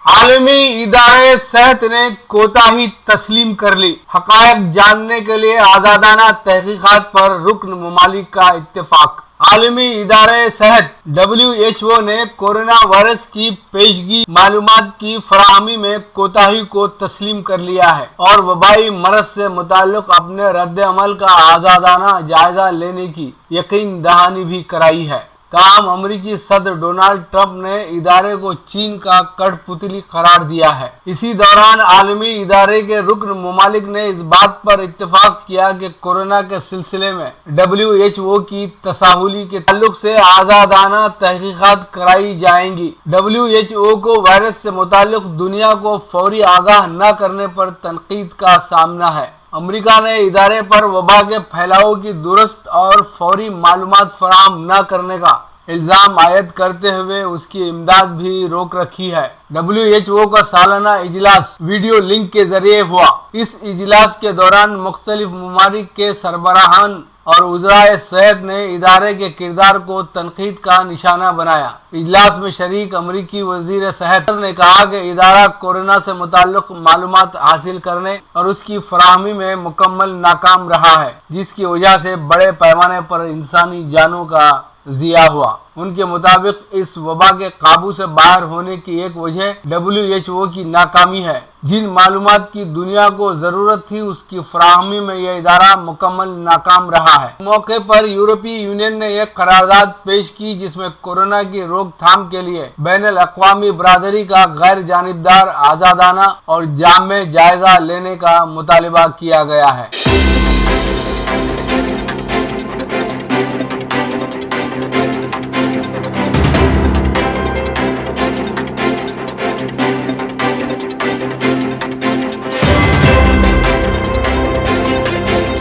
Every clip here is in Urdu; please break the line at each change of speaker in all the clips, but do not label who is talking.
عالمی ادارے صحت نے کوتاہی تسلیم کر لی، حقائق جاننے کے لیے آزادانہ تحقیقات پر رکن ممالک کا اتفاق۔ عالمی ادارے صحت WHO نے کورونا وائرس کی پیشگی معلومات کی فراہمی میں کوتاہی کو تسلیم کر لیا ہے اور وبائی مرض سے متعلق اپنے رد عمل کا آزادانہ جائزہ لینے کی یقین دہانی بھی کرائی ہے۔ تاہم امریکی صدر ڈونلڈ ٹرمپ نے ادارے کو چین کا کٹھ پتلی قرار دیا ہے۔ اسی دوران عالمی ادارے کے رکن ممالک نے اس بات پر اتفاق کیا کہ کورونا کے سلسلے میں WHO کی تساہلی کے تعلق سے آزادانہ تحقیقات کرائی جائیں گی۔ WHO کو وائرس سے متعلق دنیا کو فوری آگاہ نہ کرنے پر تنقید کا سامنا ہے۔ امریکہ نے ادارے پر وبا کے پھیلاؤ کی درست اور فوری معلومات فراہم نہ کرنے کا الزام عائد کرتے ہوئے اس کی امداد بھی روک رکھی ہے۔ WHO کا سالانہ اجلاس ویڈیو لنک کے ذریعے ہوا۔ اس اجلاس کے دوران مختلف ممالک کے سربراہان اور وزرائے صحت نے ادارے کے کردار کو تنقید کا نشانہ بنایا۔ اجلاس میں شریک امریکی وزیر صحت نے کہا کہ ادارہ کورونا سے متعلق معلومات حاصل کرنے اور اس کی فراہمی میں مکمل ناکام رہا ہے، جس کی وجہ سے بڑے پیمانے پر انسانی جانوں کا ضیاع ہوا۔ ان کے مطابق اس وبا کے قابو سے باہر ہونے کی ایک وجہ WHO کی ناکامی ہے۔ جن معلومات کی دنیا کو ضرورت تھی اس کی فراہمی میں یہ ادارہ مکمل ناکام رہا ہے۔ موقع پر یورپی یونین نے ایک قرارداد پیش کی جس میں کورونا کی روک تھام کے لیے بین الاقوامی برادری کا غیر جانبدار، آزادانہ اور جامع جائزہ لینے کا مطالبہ کیا گیا ہے۔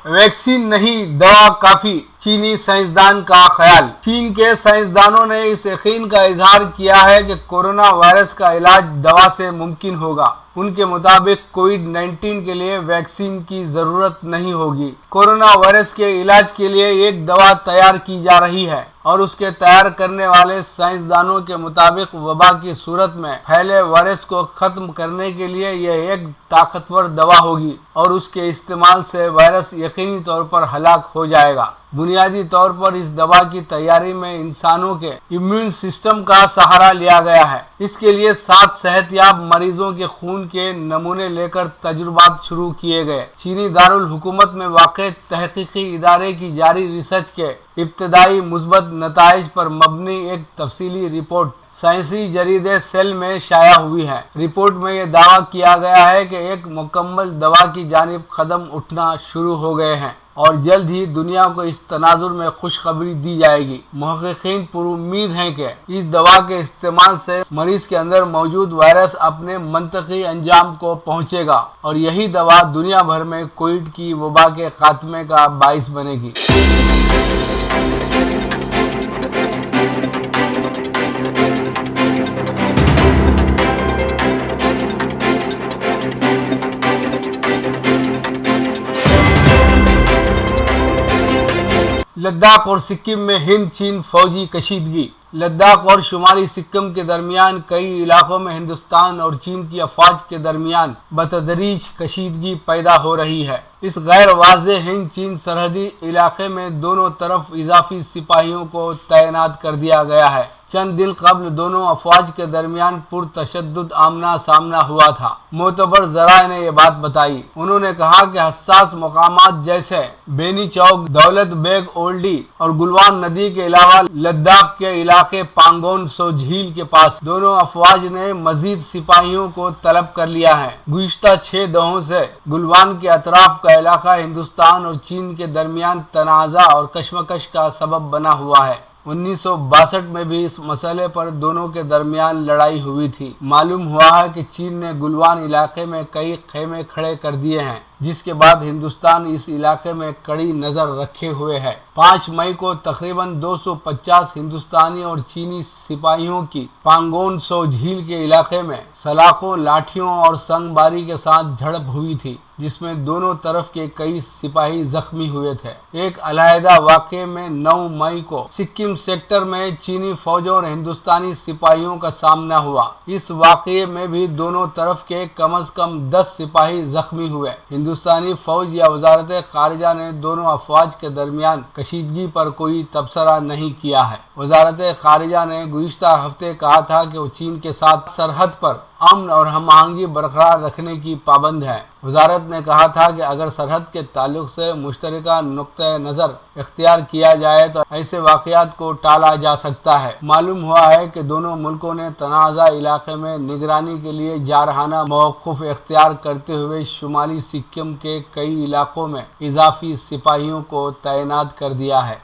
ویکسین نہیں، دوا کافی، چینی سائنسدان کا خیال۔ چین کے سائنسدانوں نے اس یقین کا اظہار کیا ہے کہ کورونا وائرس کا علاج دوا سے ممکن ہوگا۔ ان کے مطابق کووڈ-19 کے لیے ویکسین کی ضرورت نہیں ہوگی۔ کورونا وائرس کے علاج کے لیے ایک دوا تیار کی جا رہی ہے اور اس کے تیار کرنے والے سائنسدانوں کے مطابق وبا کی صورت میں پھیلے وائرس کو ختم کرنے کے لیے یہ ایک طاقتور دوا ہوگی اور اس کے استعمال سے وائرس یقینی طور پر ہلاک ہو جائے گا۔ بنیادی طور پر اس دوا کی تیاری میں انسانوں کے امیون سسٹم کا سہارا لیا گیا ہے۔ اس کے لیے 7 صحت یاب مریضوں کے خون کے نمونے لے کر تجربات شروع کیے گئے۔ چینی دارالحکومت میں واقع تحقیقی ادارے کی جاری ریسرچ کے ابتدائی مثبت نتائج پر مبنی ایک تفصیلی رپورٹ سائنسی جریدے سیل میں شائع ہوئی ہے۔ رپورٹ میں یہ دعویٰ کیا گیا ہے کہ ایک مکمل دوا کی جانب قدم اٹھنا شروع ہو گئے ہیں اور جلد ہی دنیا کو اس تناظر میں خوشخبری دی جائے گی۔ محققین پرامید ہیں کہ اس دوا کے استعمال سے مریض کے اندر موجود وائرس اپنے منطقی انجام کو پہنچے گا اور یہی دوا دنیا بھر میں کووڈ کی وبا کے خاتمے کا باعث بنے گی۔ لداخ اور سکم میں ہند چین فوجی کشیدگی۔ لداخ اور شمالی سکم کے درمیان کئی علاقوں میں ہندوستان اور چین کی افواج کے درمیان بتدریج کشیدگی پیدا ہو رہی ہے۔ اس غیر واضح ہند چین سرحدی علاقے میں دونوں طرف اضافی سپاہیوں کو تعینات کر دیا گیا ہے۔ چند دن قبل دونوں افواج کے درمیان پرتشدد آمنا سامنا ہوا تھا۔ معتبر ذرائع نے یہ بات بتائی۔ انہوں نے کہا کہ حساس مقامات جیسے بینی چوک، دولت بیگ اولڈی اور گلوان ندی کے علاوہ لداخ کے علاقے پانگون سو جھیل کے پاس دونوں افواج نے مزید سپاہیوں کو طلب کر لیا ہے۔ گزشتہ 6 دہائیوں سے گلوان کے اطراف کا علاقہ ہندوستان اور چین کے درمیان تنازع اور کشمکش کا سبب بنا ہوا ہے۔ 1962 میں بھی اس مسئلے پر دونوں کے درمیان لڑائی ہوئی تھی۔ معلوم ہوا ہے کہ چین نے گلوان علاقے میں کئی خیمے کھڑے کر دیے ہیں، جس کے بعد ہندوستان اس علاقے میں کڑی نظر رکھے ہوئے ہے۔ 5 مئی کو تقریباً 250 ہندوستانی اور چینی سپاہیوں کی پانگون سو جھیل کے علاقے میں سلاخوں، لاٹھیوں اور سنگ باری کے ساتھ جھڑپ ہوئی تھی۔ جس میں دونوں طرف کے کئی سپاہی زخمی ہوئے تھے۔ ایک علیحدہ واقعے میں 9 مئی کو سکم سیکٹر میں چینی فوجوں اور ہندوستانی سپاہیوں کا سامنا ہوا۔ اس واقعے میں بھی دونوں طرف کے کم از کم 10 سپاہی زخمی ہوئے۔ ہندوستانی فوج یا وزارت خارجہ نے دونوں افواج کے درمیان کشیدگی پر کوئی تبصرہ نہیں کیا ہے۔ وزارت خارجہ نے گزشتہ ہفتے کہا تھا کہ وہ چین کے ساتھ سرحد پر امن اور ہم آہنگی برقرار رکھنے کی پابند ہے۔ وزارت نے کہا تھا کہ اگر سرحد کے تعلق سے مشترکہ نقطہ نظر اختیار کیا جائے تو ایسے واقعات کو ٹالا جا سکتا ہے۔ معلوم ہوا ہے کہ دونوں ملکوں نے تنازع علاقے میں نگرانی کے لیے جارحانہ موقف اختیار کرتے ہوئے شمالی سکم کے کئی علاقوں میں اضافی سپاہیوں کو تعینات کر دیا ہے۔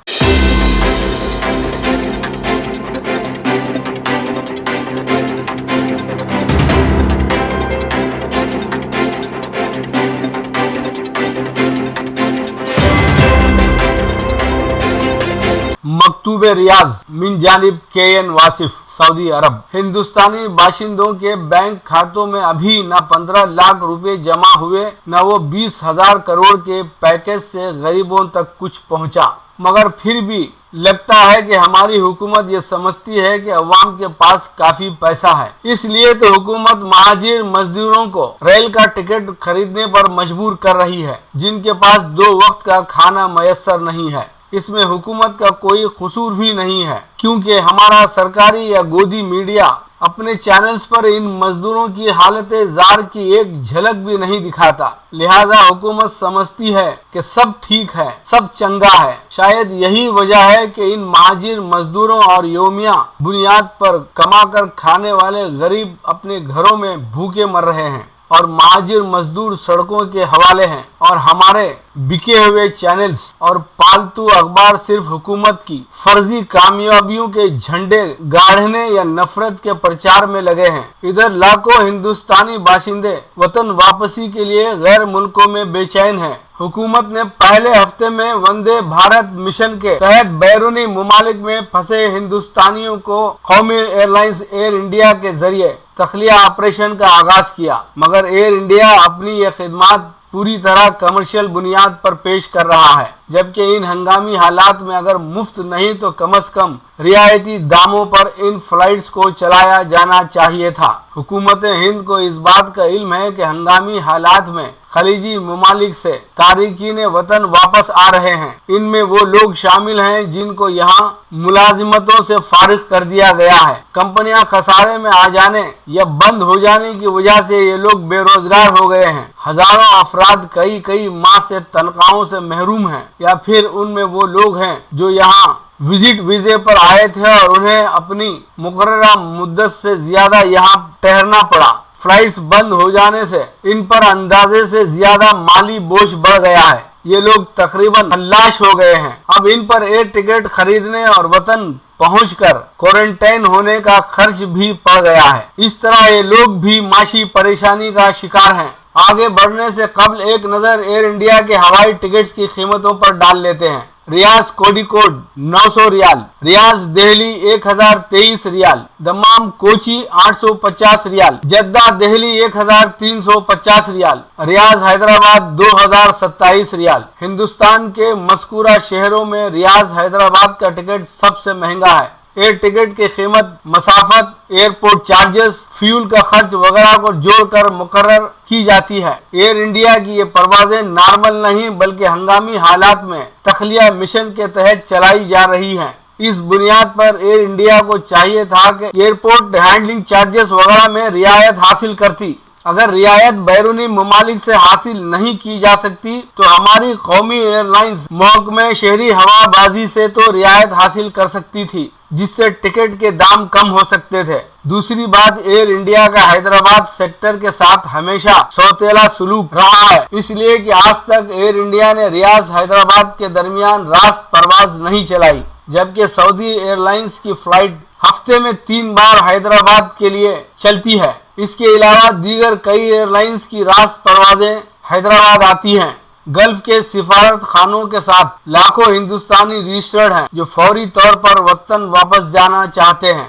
مکتوب ریاض من جانب KN واصف سعودی عرب۔ ہندوستانی باشندوں کے بینک کھاتوں میں ابھی نہ 15 لاکھ روپے جمع ہوئے نہ وہ 20,000 کروڑ کے پیکج سے غریبوں تک کچھ پہنچا، مگر پھر بھی لگتا ہے کہ ہماری حکومت یہ سمجھتی ہے کہ عوام کے پاس کافی پیسہ ہے، اس لیے تو حکومت مہاجر مزدوروں کو ریل کا ٹکٹ خریدنے پر مجبور کر رہی ہے جن کے پاس 2 وقت کا کھانا میسر نہیں ہے۔ اس میں حکومت کا کوئی قصور بھی نہیں ہے، کیونکہ ہمارا سرکاری یا گودی میڈیا اپنے چینلز پر ان مزدوروں کی حالت زار کی ایک جھلک بھی نہیں دکھاتا۔ لہذا حکومت سمجھتی ہے کہ سب ٹھیک ہے، سب چنگا ہے۔ شاید یہی وجہ ہے کہ ان مہاجر مزدوروں اور یومیہ بنیاد پر کما کر کھانے والے غریب اپنے گھروں میں بھوکے مر رہے ہیں اور مہاجر مزدور سڑکوں کے حوالے ہیں، اور ہمارے بکے ہوئے چینلز اور پالتو اخبار صرف حکومت کی فرضی کامیابیوں کے جھنڈے گاڑنے یا نفرت کے پرچار میں لگے ہیں۔ ادھر لاکھوں ہندوستانی باشندے وطن واپسی کے لیے غیر ملکوں میں بے چین ہیں۔ حکومت نے پہلے ہفتے میں وندے بھارت مشن کے تحت بیرونی ممالک میں پھنسے ہندوستانیوں کو قومی ایئر لائنز ایئر انڈیا کے ذریعے تخلیہ آپریشن کا آغاز کیا، مگر ایئر انڈیا اپنی یہ خدمات پوری طرح کمرشل بنیاد پر پیش کر رہا ہے، جبکہ ان ہنگامی حالات میں اگر مفت نہیں تو کم از کم رعایتی داموں پر ان فلائٹس کو چلایا جانا چاہیے تھا۔ حکومت ہند کو اس بات کا علم ہے کہ ہنگامی حالات میں خلیجی ممالک سے تارکین وطن واپس آ رہے ہیں۔ ان میں وہ لوگ شامل ہیں جن کو یہاں ملازمتوں سے فارغ کر دیا گیا ہے۔ کمپنیاں خسارے میں آ جانے یا بند ہو جانے کی وجہ سے یہ لوگ بے روزگار ہو گئے ہیں۔ ہزاروں افراد کئی ماہ سے تنخواہوں سے محروم ہیں، یا پھر ان میں وہ لوگ ہیں جو یہاں وزٹ ویزے پر آئے تھے اور انہیں اپنی مقررہ مدت سے زیادہ یہاں ٹھہرنا پڑا۔ فلائٹس بند ہو جانے سے ان پر اندازے سے زیادہ مالی بوجھ بڑھ گیا ہے۔ یہ لوگ تقریباً خلاش ہو گئے ہیں۔ اب ان پر ایئر ٹکٹ خریدنے اور وطن پہنچ کر کوارنٹائن ہونے کا خرچ بھی پڑ گیا ہے۔ اس طرح یہ لوگ بھی معاشی پریشانی کا شکار ہیں۔ آگے بڑھنے سے قبل ایک نظر ایئر انڈیا کے ہوائی ٹکٹس کی قیمتوں پر ڈال لیتے ہیں۔ ریاض کوڑیکوڈ 900 ریال، ریاض دہلی 1023 ریال، دمام کوچی 850 ریال، جدہ دہلی 1350 ریال، ریاض حیدرآباد 2027 ریال۔ ہندوستان کے مذکورہ شہروں میں ریاض حیدرآباد کا ٹکٹ سب سے مہنگا ہے۔ ایئر ٹکٹ کی قیمت مسافت، ایئرپورٹ چارجز، فیول کا خرچ وغیرہ کو جوڑ کر مقرر کی جاتی ہے۔ ایئر انڈیا کی یہ پروازیں نارمل نہیں بلکہ ہنگامی حالات میں تخلیہ مشن کے تحت چلائی جا رہی ہیں۔ اس بنیاد پر ایئر انڈیا کو چاہیے تھا کہ ایئرپورٹ ہینڈلنگ چارجز وغیرہ میں رعایت حاصل کرتی۔ اگر رعایت بیرونی ممالک سے حاصل نہیں کی جا سکتی تو ہماری قومی ایئر لائنز محکمہ شہری ہوا بازی سے تو رعایت حاصل کر سکتی تھی، جس سے ٹکٹ کے دام کم ہو سکتے تھے۔ دوسری بات، ایئر انڈیا کا حیدرآباد سیکٹر کے ساتھ ہمیشہ سوتیلا سلوک رہا ہے، اس لیے کہ آج تک ایئر انڈیا نے ریاض حیدرآباد کے درمیان راست پرواز نہیں چلائی، جبکہ سعودی ایئر لائنز کی فلائٹ ہفتے میں 3 بار حیدرآباد کے لیے چلتی ہے۔ اس کے علاوہ دیگر کئی ایئر لائنز کی راست پروازیں حیدرآباد آتی ہیں۔ گلف کے سفارت خانوں کے ساتھ لاکھوں ہندوستانی رجسٹرڈ ہیں جو فوری طور پر وطن واپس جانا چاہتے ہیں۔